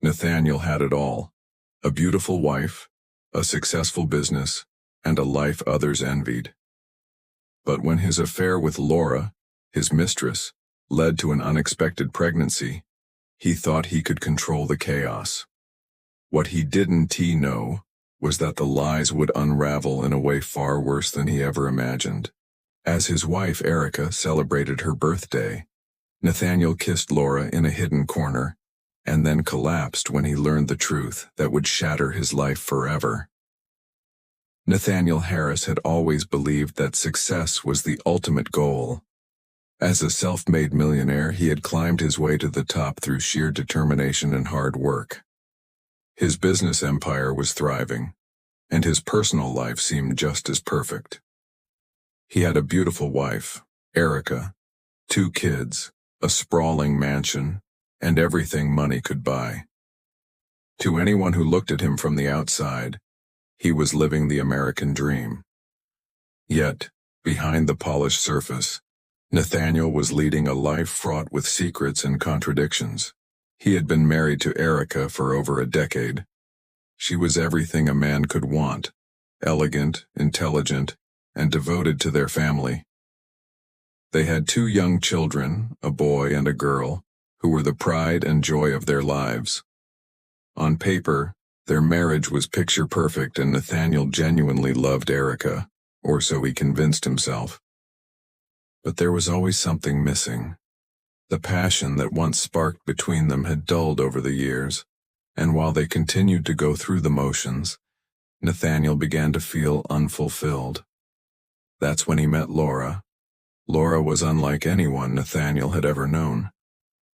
Nathaniel had it all: a beautiful wife, a successful business, and a life others envied. But when his affair with Laura, his mistress, led to an unexpected pregnancy, he thought he could control the chaos. What he didn't know was that the lies would unravel in a way far worse than he ever imagined. As his wife Erica celebrated her birthday, Nathaniel kissed Laura in a hidden corner, and then collapsed when he learned the truth that would shatter his life forever. Nathaniel Harris had always believed that success was the ultimate goal. As a self-made millionaire, he had climbed his way to the top through sheer determination and hard work. His business empire was thriving, and his personal life seemed just as perfect. He had a beautiful wife, Erica, 2 kids, a sprawling mansion, and everything money could buy. To anyone who looked at him from the outside, he was living the American dream. Yet, behind the polished surface, Nathaniel was leading a life fraught with secrets and contradictions. He had been married to Erica for over a decade. She was everything a man could want: elegant, intelligent, and devoted to their family. They had 2 young children, a boy and a girl, who were the pride and joy of their lives. On paper, their marriage was picture perfect, and Nathaniel genuinely loved Erica, or so he convinced himself. But there was always something missing. The passion that once sparked between them had dulled over the years, and while they continued to go through the motions, Nathaniel began to feel unfulfilled. That's when he met Laura. Laura was unlike anyone Nathaniel had ever known.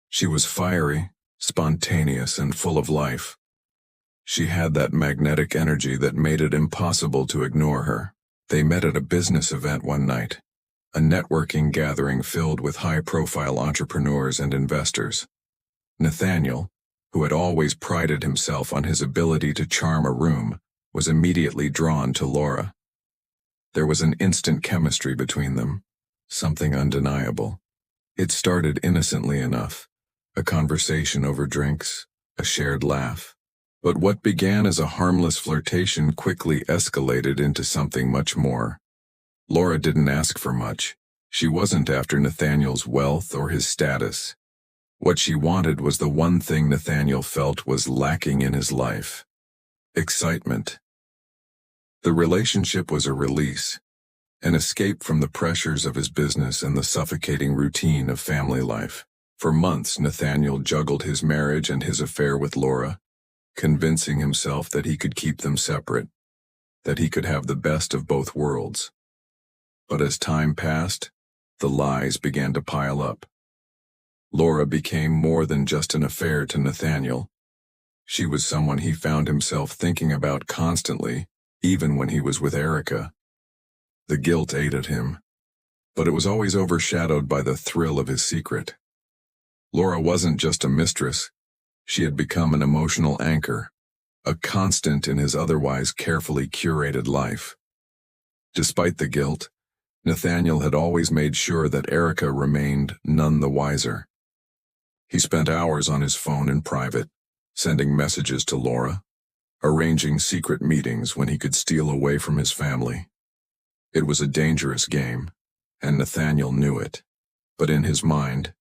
She was fiery, spontaneous, and full of life. She had that magnetic energy that made it impossible to ignore her. They met at a business event one night, a networking gathering filled with high-profile entrepreneurs and investors. Nathaniel, who had always prided himself on his ability to charm a room, was immediately drawn to Laura. There was an instant chemistry between them, something undeniable. It started innocently enough, a conversation over drinks, a shared laugh. But what began as a harmless flirtation quickly escalated into something much more. Laura didn't ask for much. She wasn't after Nathaniel's wealth or his status. What she wanted was the one thing Nathaniel felt was lacking in his life: excitement. The relationship was a release, an escape from the pressures of his business and the suffocating routine of family life. For months, Nathaniel juggled his marriage and his affair with Laura, convincing himself that he could keep them separate, that he could have the best of both worlds. But as time passed, the lies began to pile up. Laura became more than just an affair to Nathaniel. She was someone he found himself thinking about constantly, even when he was with Erica. The guilt ate at him, but it was always overshadowed by the thrill of his secret. Laura wasn't just a mistress. She had become an emotional anchor, a constant in his otherwise carefully curated life. Despite the guilt, Nathaniel had always made sure that Erica remained none the wiser. He spent hours on his phone in private, sending messages to Laura, arranging secret meetings when he could steal away from his family. It was a dangerous game, and Nathaniel knew it. But in his mind,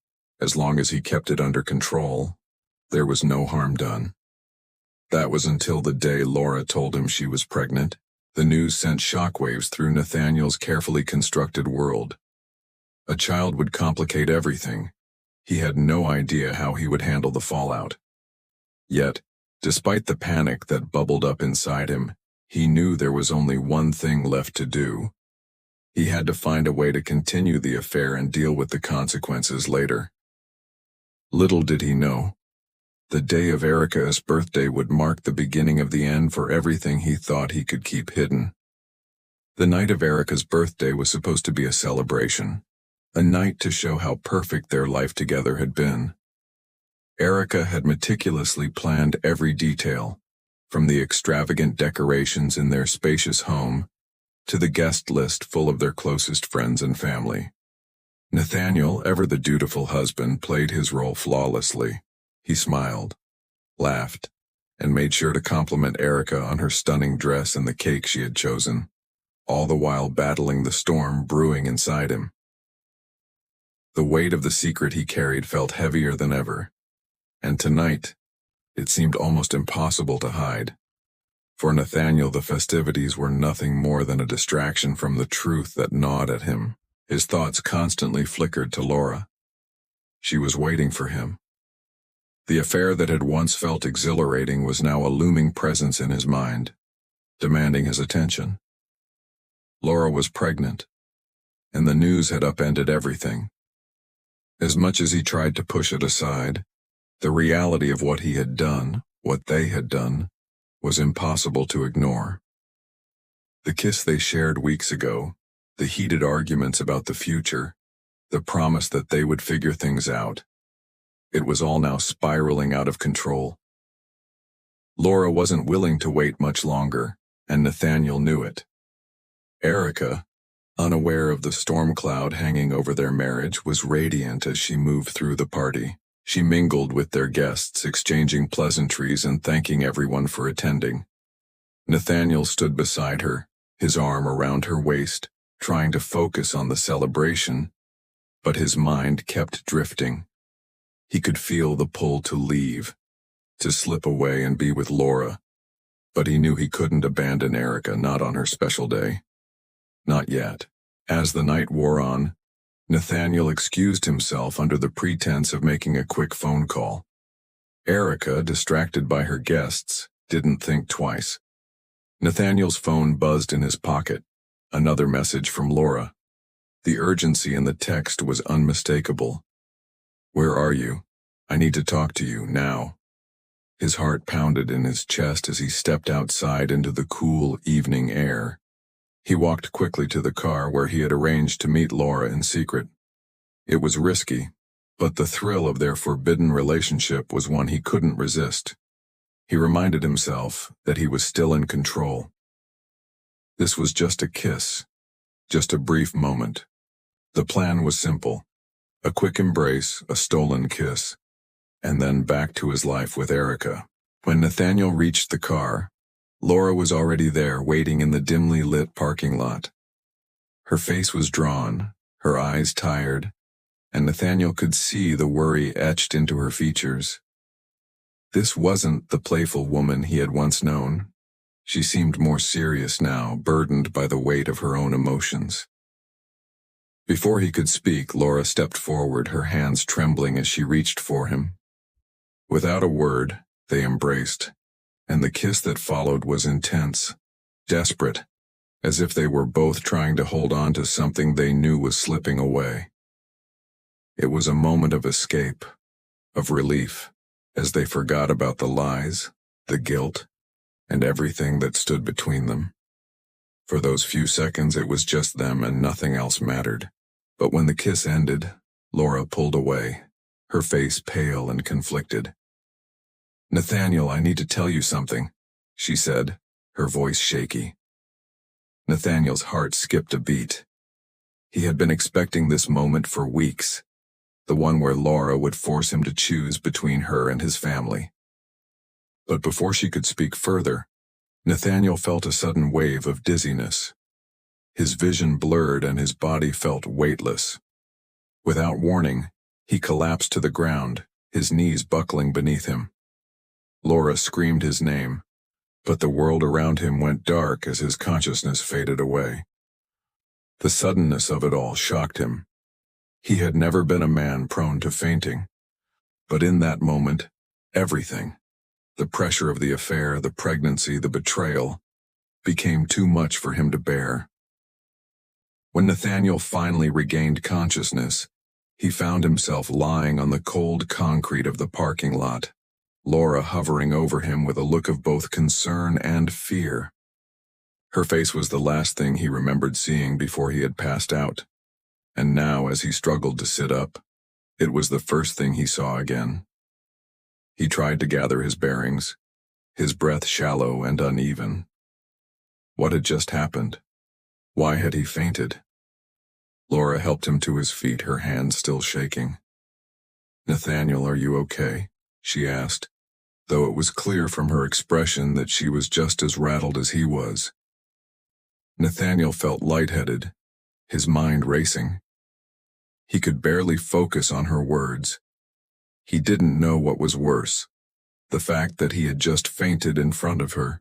as long as he kept it under control, there was no harm done. That was until the day Laura told him she was pregnant. The news sent shockwaves through Nathaniel's carefully constructed world. A child would complicate everything. He had no idea how he would handle the fallout. Yet, despite the panic that bubbled up inside him, he knew there was only one thing left to do. He had to find a way to continue the affair and deal with the consequences later. Little did he know, the day of Erica's birthday would mark the beginning of the end for everything he thought he could keep hidden. The night of Erica's birthday was supposed to be a celebration, a night to show how perfect their life together had been. Erica had meticulously planned every detail, from the extravagant decorations in their spacious home to the guest list full of their closest friends and family. Nathaniel, ever the dutiful husband, played his role flawlessly. He smiled, laughed, and made sure to compliment Erica on her stunning dress and the cake she had chosen, all the while battling the storm brewing inside him. The weight of the secret he carried felt heavier than ever, and tonight, it seemed almost impossible to hide. For Nathaniel, the festivities were nothing more than a distraction from the truth that gnawed at him. His thoughts constantly flickered to Laura. She was waiting for him. The affair that had once felt exhilarating was now a looming presence in his mind, demanding his attention. Laura was pregnant, and the news had upended everything. As much as he tried to push it aside, the reality of what he had done, what they had done, was impossible to ignore. The kiss they shared weeks ago, the heated arguments about the future, the promise that they would figure things out. It was all now spiraling out of control. Laura wasn't willing to wait much longer, and Nathaniel knew it. Erica, unaware of the storm cloud hanging over their marriage, was radiant as she moved through the party. She mingled with their guests, exchanging pleasantries and thanking everyone for attending. Nathaniel stood beside her, his arm around her waist, trying to focus on the celebration, but his mind kept drifting. He could feel the pull to leave, to slip away and be with Laura, but he knew he couldn't abandon Erica, not on her special day. Not yet. As the night wore on, Nathaniel excused himself under the pretense of making a quick phone call. Erica, distracted by her guests, didn't think twice. Nathaniel's phone buzzed in his pocket, another message from Laura. The urgency in the text was unmistakable. "Where are you? I need to talk to you, now." His heart pounded in his chest as he stepped outside into the cool evening air. He walked quickly to the car where he had arranged to meet Laura in secret. It was risky, but the thrill of their forbidden relationship was one he couldn't resist. He reminded himself that he was still in control. This was just a kiss, just a brief moment. The plan was simple: a quick embrace, a stolen kiss, and then back to his life with Erica. When Nathaniel reached the car, Laura was already there, waiting in the dimly lit parking lot. Her face was drawn, her eyes tired, and Nathaniel could see the worry etched into her features. This wasn't the playful woman he had once known. She seemed more serious now, burdened by the weight of her own emotions. Before he could speak, Laura stepped forward, her hands trembling as she reached for him. Without a word, they embraced, and the kiss that followed was intense, desperate, as if they were both trying to hold on to something they knew was slipping away. It was a moment of escape, of relief, as they forgot about the lies, the guilt, and everything that stood between them. For those few seconds it was just them and nothing else mattered. But when the kiss ended, Laura pulled away, her face pale and conflicted. "Nathaniel, I need to tell you something," she said, her voice shaky. Nathaniel's heart skipped a beat. He had been expecting this moment for weeks, the one where Laura would force him to choose between her and his family. But before she could speak further, Nathaniel felt a sudden wave of dizziness. His vision blurred and his body felt weightless. Without warning, he collapsed to the ground, his knees buckling beneath him. Laura screamed his name, but the world around him went dark as his consciousness faded away. The suddenness of it all shocked him. He had never been a man prone to fainting, but in that moment, everything, the pressure of the affair, the pregnancy, the betrayal, became too much for him to bear. When Nathaniel finally regained consciousness, he found himself lying on the cold concrete of the parking lot, Laura hovering over him with a look of both concern and fear. Her face was the last thing he remembered seeing before he had passed out, and now as he struggled to sit up, it was the first thing he saw again. He tried to gather his bearings, his breath shallow and uneven. What had just happened? Why had he fainted? Laura helped him to his feet, her hands still shaking. "Nathaniel, are you okay?" she asked, though it was clear from her expression that she was just as rattled as he was. Nathaniel felt lightheaded, his mind racing. He could barely focus on her words. He didn't know what was worse, the fact that he had just fainted in front of her,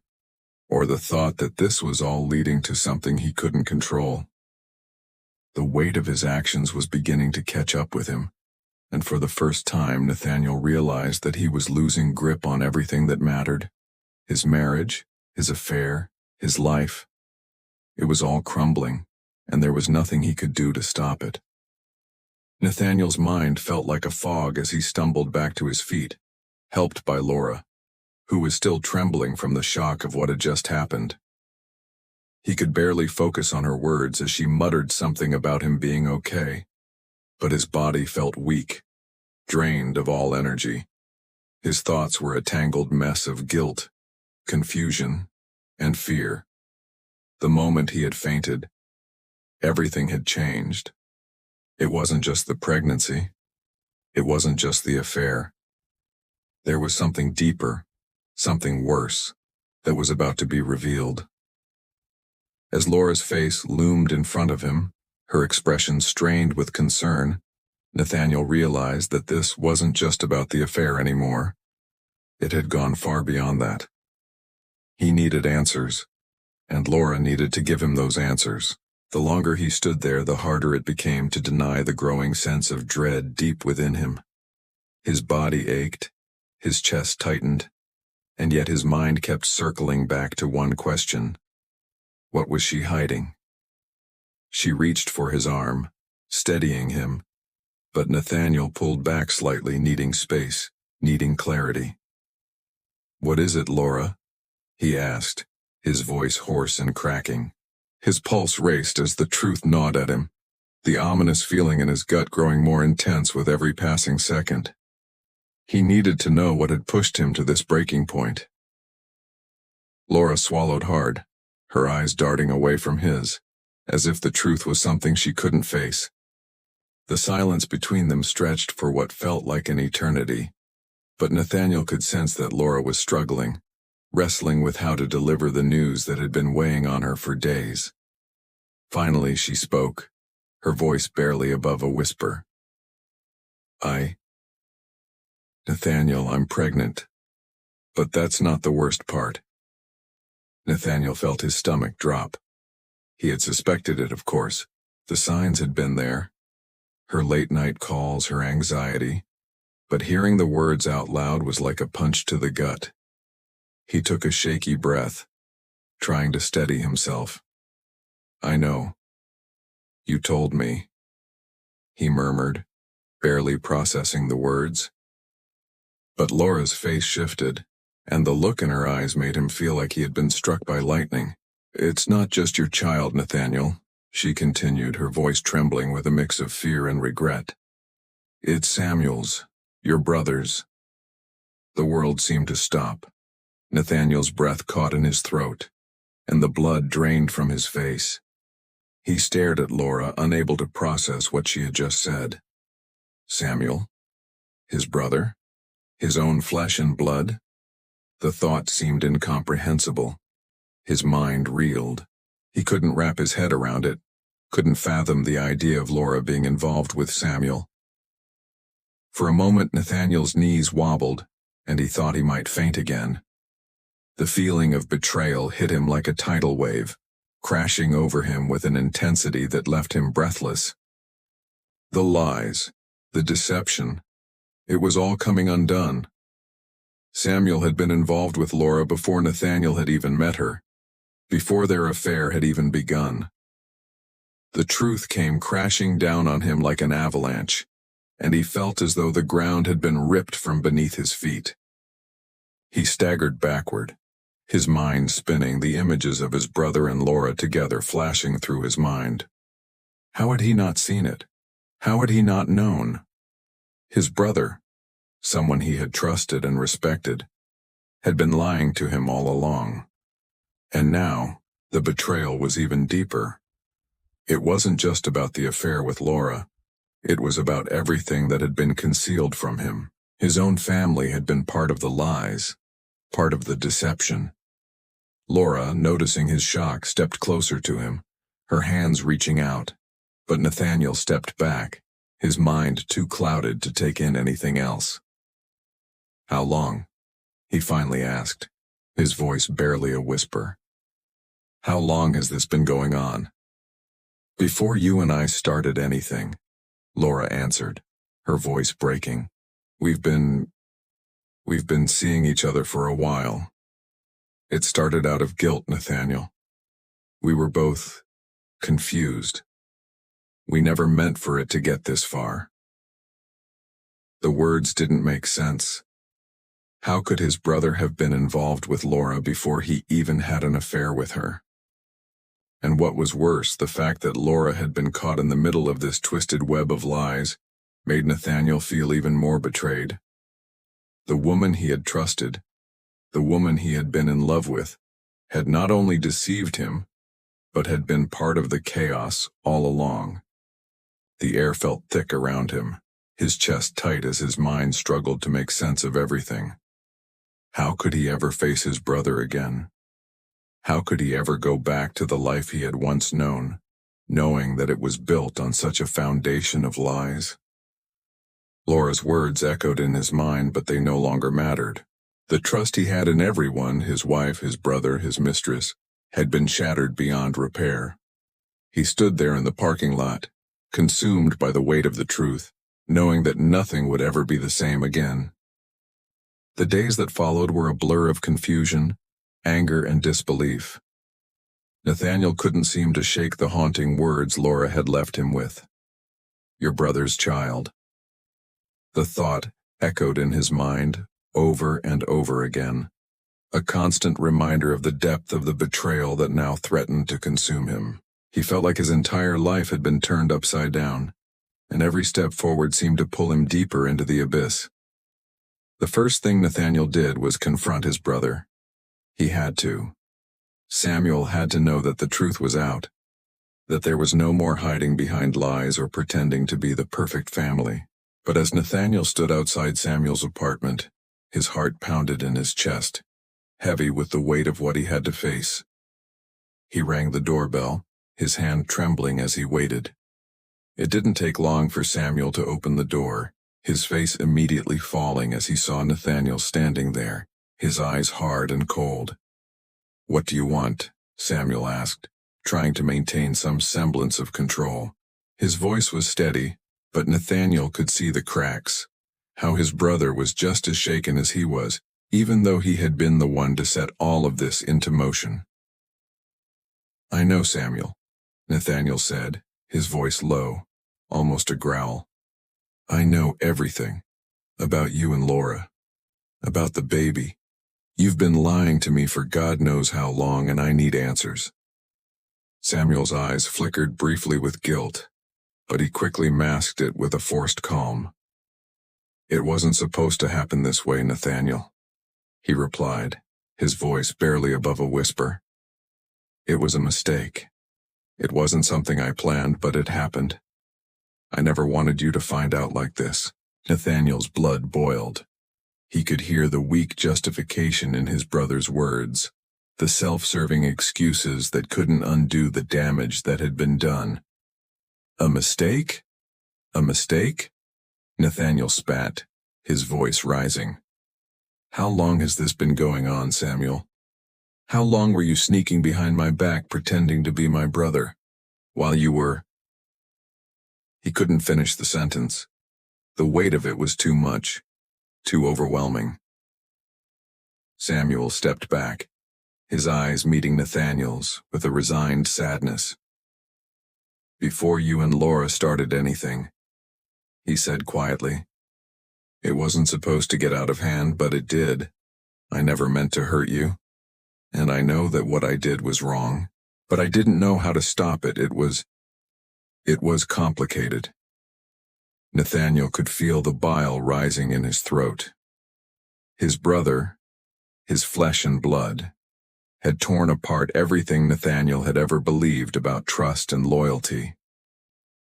or the thought that this was all leading to something he couldn't control. The weight of his actions was beginning to catch up with him, and for the first time Nathaniel realized that he was losing grip on everything that mattered. His marriage, his affair, his life. It was all crumbling, and there was nothing he could do to stop it. Nathaniel's mind felt like a fog as he stumbled back to his feet, helped by Laura, who was still trembling from the shock of what had just happened. He could barely focus on her words as she muttered something about him being okay, but his body felt weak, drained of all energy. His thoughts were a tangled mess of guilt, confusion, and fear. The moment he had fainted, everything had changed. It wasn't just the pregnancy. It wasn't just the affair. There was something deeper, something worse, that was about to be revealed. As Laura's face loomed in front of him, her expression strained with concern, Nathaniel realized that this wasn't just about the affair anymore. It had gone far beyond that. He needed answers, and Laura needed to give him those answers. The longer he stood there, the harder it became to deny the growing sense of dread deep within him. His body ached, his chest tightened, and yet his mind kept circling back to one question. What was she hiding? She reached for his arm, steadying him, but Nathaniel pulled back slightly, needing space, needing clarity. "What is it, Laura?" he asked, his voice hoarse and cracking. His pulse raced as the truth gnawed at him, the ominous feeling in his gut growing more intense with every passing second. He needed to know what had pushed him to this breaking point. Laura swallowed hard, her eyes darting away from his, as if the truth was something she couldn't face. The silence between them stretched for what felt like an eternity, but Nathaniel could sense that Laura was struggling, wrestling with how to deliver the news that had been weighing on her for days. Finally she spoke, her voice barely above a whisper. Nathaniel, I'm pregnant. But that's not the worst part." Nathaniel felt his stomach drop. He had suspected it, of course. The signs had been there. Her late-night calls, her anxiety. But hearing the words out loud was like a punch to the gut. He took a shaky breath, trying to steady himself. "I know. You told me," he murmured, barely processing the words. But Laura's face shifted, and the look in her eyes made him feel like he had been struck by lightning. "It's not just your child, Nathaniel," she continued, her voice trembling with a mix of fear and regret. "It's Samuel's, your brother's." The world seemed to stop. Nathaniel's breath caught in his throat, and the blood drained from his face. He stared at Laura, unable to process what she had just said. Samuel? His brother? His own flesh and blood? The thought seemed incomprehensible. His mind reeled. He couldn't wrap his head around it, couldn't fathom the idea of Laura being involved with Samuel. For a moment Nathaniel's knees wobbled, and he thought he might faint again. The feeling of betrayal hit him like a tidal wave, crashing over him with an intensity that left him breathless. The lies, the deception, it was all coming undone. Samuel had been involved with Laura before Nathaniel had even met her, before their affair had even begun. The truth came crashing down on him like an avalanche, and he felt as though the ground had been ripped from beneath his feet. He staggered backward, his mind spinning, the images of his brother and Laura together flashing through his mind. How had he not seen it? How had he not known? His brother, someone he had trusted and respected, had been lying to him all along. And now, the betrayal was even deeper. It wasn't just about the affair with Laura. It was about everything that had been concealed from him. His own family had been part of the lies, part of the deception. Laura, noticing his shock, stepped closer to him, her hands reaching out, but Nathaniel stepped back, his mind too clouded to take in anything else. "How long?" he finally asked, his voice barely a whisper. "How long has this been going on?" "Before you and I started anything," Laura answered, her voice breaking. We've been seeing each other for a while. It started out of guilt, Nathaniel. We were both confused. We never meant for it to get this far." The words didn't make sense. How could his brother have been involved with Laura before he even had an affair with her? And what was worse, the fact that Laura had been caught in the middle of this twisted web of lies made Nathaniel feel even more betrayed. The woman he had trusted, the woman he had been in love with, had not only deceived him, but had been part of the chaos all along. The air felt thick around him, his chest tight as his mind struggled to make sense of everything. How could he ever face his brother again? How could he ever go back to the life he had once known, knowing that it was built on such a foundation of lies? Laura's words echoed in his mind, but they no longer mattered. The trust he had in everyone, his wife, his brother, his mistress, had been shattered beyond repair. He stood there in the parking lot, consumed by the weight of the truth, knowing that nothing would ever be the same again. The days that followed were a blur of confusion, anger, and disbelief. Nathaniel couldn't seem to shake the haunting words Laura had left him with. "Your brother's child." The thought echoed in his mind over and over again, a constant reminder of the depth of the betrayal that now threatened to consume him. He felt like his entire life had been turned upside down, and every step forward seemed to pull him deeper into the abyss. The first thing Nathaniel did was confront his brother. He had to. Samuel had to know that the truth was out, that there was no more hiding behind lies or pretending to be the perfect family. But as Nathaniel stood outside Samuel's apartment, his heart pounded in his chest, heavy with the weight of what he had to face. He rang the doorbell, his hand trembling as he waited. It didn't take long for Samuel to open the door, his face immediately falling as he saw Nathaniel standing there, his eyes hard and cold. "What do you want?" Samuel asked, trying to maintain some semblance of control. His voice was steady, but Nathaniel could see the cracks, how his brother was just as shaken as he was, even though he had been the one to set all of this into motion. "I know, Samuel," Nathaniel said, his voice low, almost a growl. "I know everything. About you and Laura. About the baby. You've been lying to me for God knows how long, and I need answers." Samuel's eyes flickered briefly with guilt, but he quickly masked it with a forced calm. "It wasn't supposed to happen this way, Nathaniel," he replied, his voice barely above a whisper. "It was a mistake. It wasn't something I planned, but it happened. I never wanted you to find out like this." Nathaniel's blood boiled. He could hear the weak justification in his brother's words, the self-serving excuses that couldn't undo the damage that had been done. "A mistake? A mistake?" Nathaniel spat, his voice rising. "How long has this been going on, Samuel? How long were you sneaking behind my back pretending to be my brother, while you were—" He couldn't finish the sentence. The weight of it was too much, too overwhelming. Samuel stepped back, his eyes meeting Nathaniel's with a resigned sadness. "Before you and Laura started anything," he said quietly. "It wasn't supposed to get out of hand, but it did. I never meant to hurt you, and I know that what I did was wrong, but I didn't know how to stop it. It was complicated." Nathaniel could feel the bile rising in his throat. His brother, his flesh and blood, had torn apart everything Nathaniel had ever believed about trust and loyalty.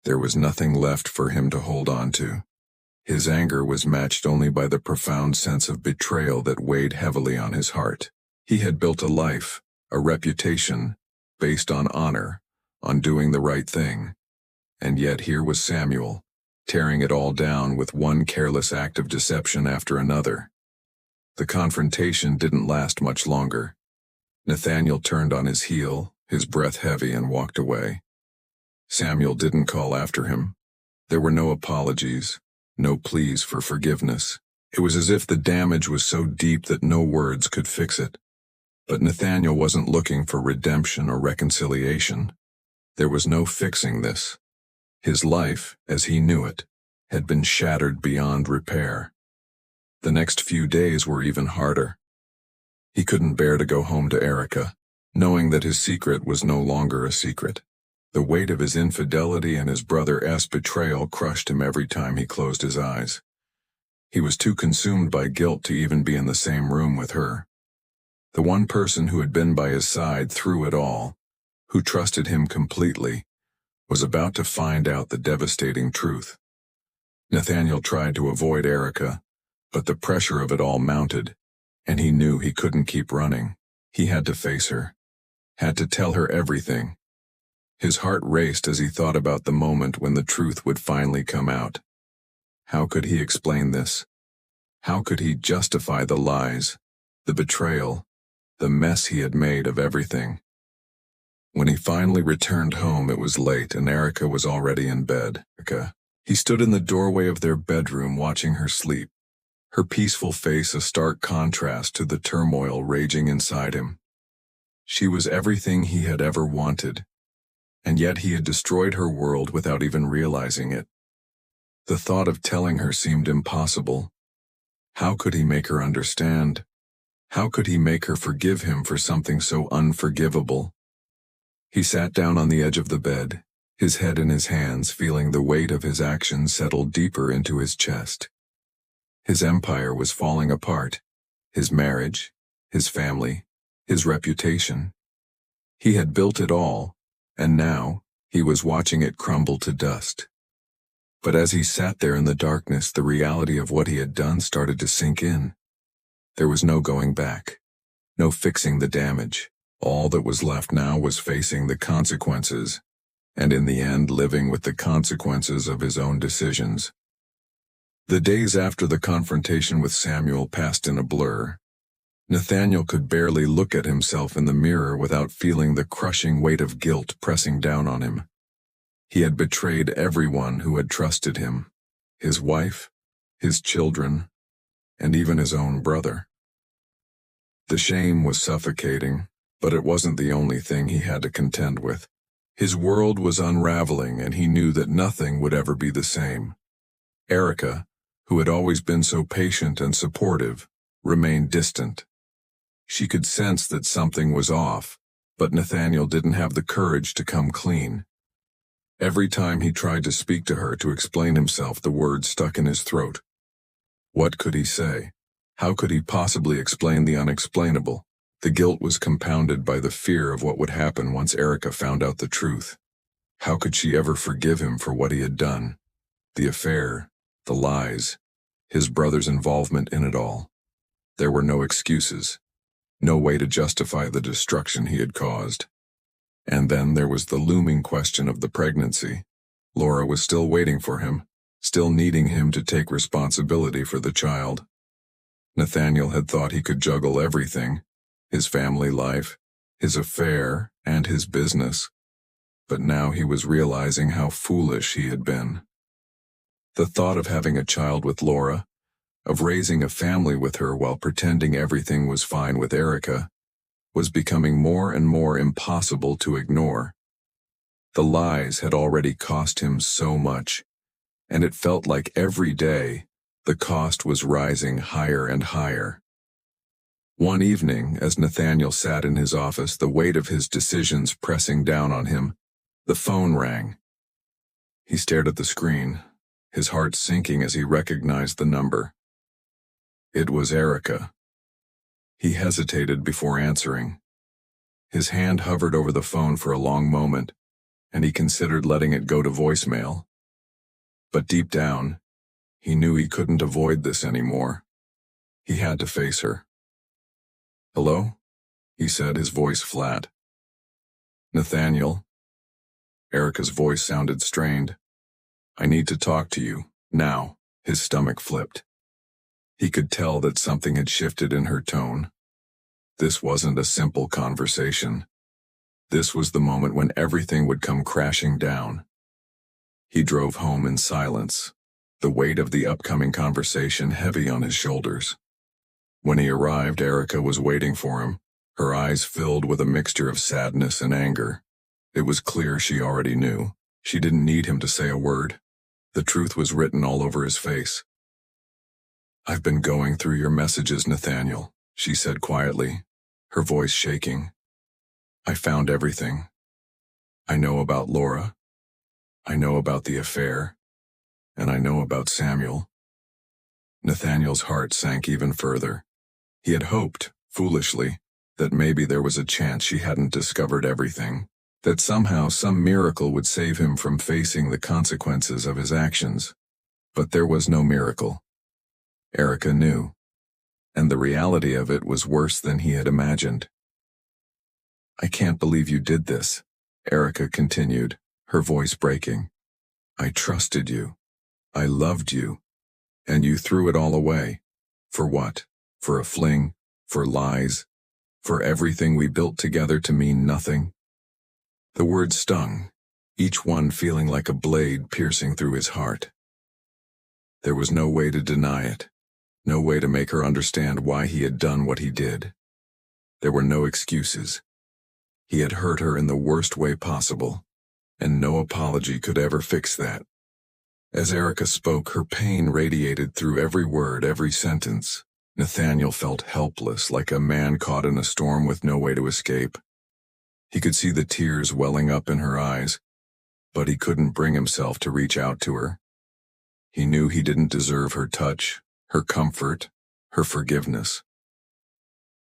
There was nothing left for him to hold on to. His anger was matched only by the profound sense of betrayal that weighed heavily on his heart. He had built a life, a reputation, based on honor, on doing the right thing. And yet here was Samuel, tearing it all down with one careless act of deception after another. The confrontation didn't last much longer. Nathaniel turned on his heel, his breath heavy, and walked away. Samuel didn't call after him. There were no apologies, no pleas for forgiveness. It was as if the damage was so deep that no words could fix it. But Nathaniel wasn't looking for redemption or reconciliation. There was no fixing this. His life, as he knew it, had been shattered beyond repair. The next few days were even harder. He couldn't bear to go home to Erica, knowing that his secret was no longer a secret. The weight of his infidelity and his brother's betrayal crushed him every time he closed his eyes. He was too consumed by guilt to even be in the same room with her. The one person who had been by his side through it all, who trusted him completely, was about to find out the devastating truth. Nathaniel tried to avoid Erica, but the pressure of it all mounted, and he knew he couldn't keep running. He had to face her, had to tell her everything. His heart raced as he thought about the moment when the truth would finally come out. How could he explain this? How could he justify the lies, the betrayal, the mess he had made of everything? When he finally returned home, it was late and Erica was already in bed. He stood in the doorway of their bedroom watching her sleep, her peaceful face a stark contrast to the turmoil raging inside him. She was everything he had ever wanted, and yet he had destroyed her world without even realizing it. The thought of telling her seemed impossible. How could he make her understand? How could he make her forgive him for something so unforgivable? He sat down on the edge of the bed, his head in his hands, feeling the weight of his actions settle deeper into his chest. His empire was falling apart, his marriage, his family, his reputation. He had built it all, and now he was watching it crumble to dust. But as he sat there in the darkness, the reality of what he had done started to sink in. There was no going back, no fixing the damage. All that was left now was facing the consequences, and in the end living with the consequences of his own decisions. The days after the confrontation with Samuel passed in a blur. Nathaniel could barely look at himself in the mirror without feeling the crushing weight of guilt pressing down on him. He had betrayed everyone who had trusted him, his wife, his children, and even his own brother. The shame was suffocating, but it wasn't the only thing he had to contend with. His world was unraveling, and he knew that nothing would ever be the same. Erica, who had always been so patient and supportive, remained distant. She could sense that something was off, but Nathaniel didn't have the courage to come clean. Every time he tried to speak to her to explain himself, the words stuck in his throat. What could he say? How could he possibly explain the unexplainable? The guilt was compounded by the fear of what would happen once Erica found out the truth. How could she ever forgive him for what he had done? The affair, the lies, his brother's involvement in it all. There were no excuses. No way to justify the destruction he had caused. And then there was the looming question of the pregnancy. Laura was still waiting for him, still needing him to take responsibility for the child. Nathaniel had thought he could juggle everything, his family life, his affair, and his business. But now he was realizing how foolish he had been. The thought of having a child with Laura, of raising a family with her while pretending everything was fine with Erica, was becoming more and more impossible to ignore. The lies had already cost him so much, and it felt like every day the cost was rising higher and higher. One evening, as Nathaniel sat in his office, the weight of his decisions pressing down on him, the phone rang. He stared at the screen, his heart sinking as he recognized the number. It was Erica. He hesitated before answering. His hand hovered over the phone for a long moment, and he considered letting it go to voicemail. But deep down, He knew he couldn't avoid this anymore. He had to face her. "Hello?" he said, his voice flat. "Nathaniel?" Erica's voice sounded strained. "I need to talk to you, now." His stomach flipped. He could tell that something had shifted in her tone. This wasn't a simple conversation. This was the moment when everything would come crashing down. He drove home in silence, the weight of the upcoming conversation heavy on his shoulders. When he arrived, Erica was waiting for him, her eyes filled with a mixture of sadness and anger. It was clear she already knew. She didn't need him to say a word. The truth was written all over his face. "I've been going through your messages, Nathaniel," she said quietly, her voice shaking. "I found everything. I know about Laura. I know about the affair. And I know about Samuel." Nathaniel's heart sank even further. He had hoped, foolishly, that maybe there was a chance she hadn't discovered everything, that somehow some miracle would save him from facing the consequences of his actions. But there was no miracle. Erica knew. And the reality of it was worse than he had imagined. "I can't believe you did this," Erica continued, her voice breaking. "I trusted you. I loved you. And you threw it all away. For what? For a fling? For lies? For everything we built together to mean nothing?" The words stung, each one feeling like a blade piercing through his heart. There was no way to deny it, no way to make her understand why he had done what he did. There were no excuses. He had hurt her in the worst way possible, and no apology could ever fix that. As Erica spoke, her pain radiated through every word, every sentence. Nathaniel felt helpless, like a man caught in a storm with no way to escape. He could see the tears welling up in her eyes, but he couldn't bring himself to reach out to her. He knew he didn't deserve her touch, her comfort, her forgiveness.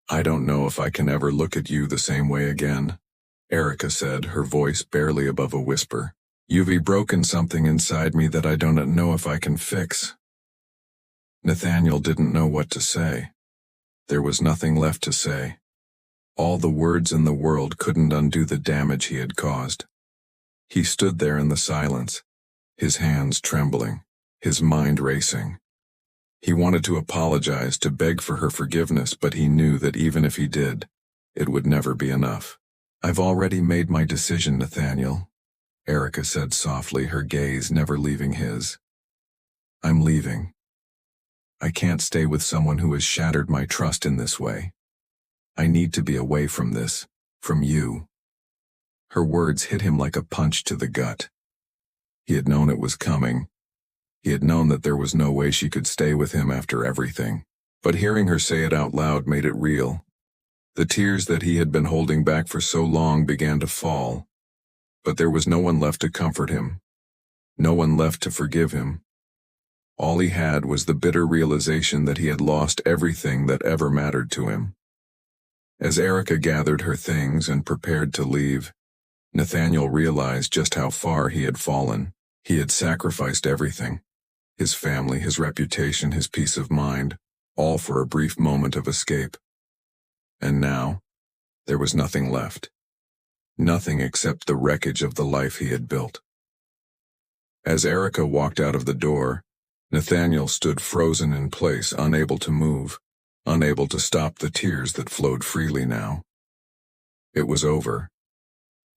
"I don't know if I can ever look at you the same way again," Erica said, her voice barely above a whisper. "You've broken something inside me that I don't know if I can fix." Nathaniel didn't know what to say. There was nothing left to say. All the words in the world couldn't undo the damage he had caused. He stood there in the silence, his hands trembling, his mind racing. He wanted to apologize, to beg for her forgiveness, but he knew that even if he did, it would never be enough. "I've already made my decision, Nathaniel," Erica said softly, her gaze never leaving his. "I'm leaving. I can't stay with someone who has shattered my trust in this way. I need to be away from this, from you." Her words hit him like a punch to the gut. He had known it was coming. He had known that there was no way she could stay with him after everything. But hearing her say it out loud made it real. The tears that he had been holding back for so long began to fall. But there was no one left to comfort him. No one left to forgive him. All he had was the bitter realization that he had lost everything that ever mattered to him. As Erica gathered her things and prepared to leave, Nathaniel realized just how far he had fallen. He had sacrificed everything. His family, his reputation, his peace of mind, all for a brief moment of escape. And now, there was nothing left. Nothing except the wreckage of the life he had built. As Erica walked out of the door, Nathaniel stood frozen in place, unable to move, unable to stop the tears that flowed freely now. It was over,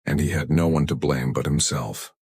and he had no one to blame but himself.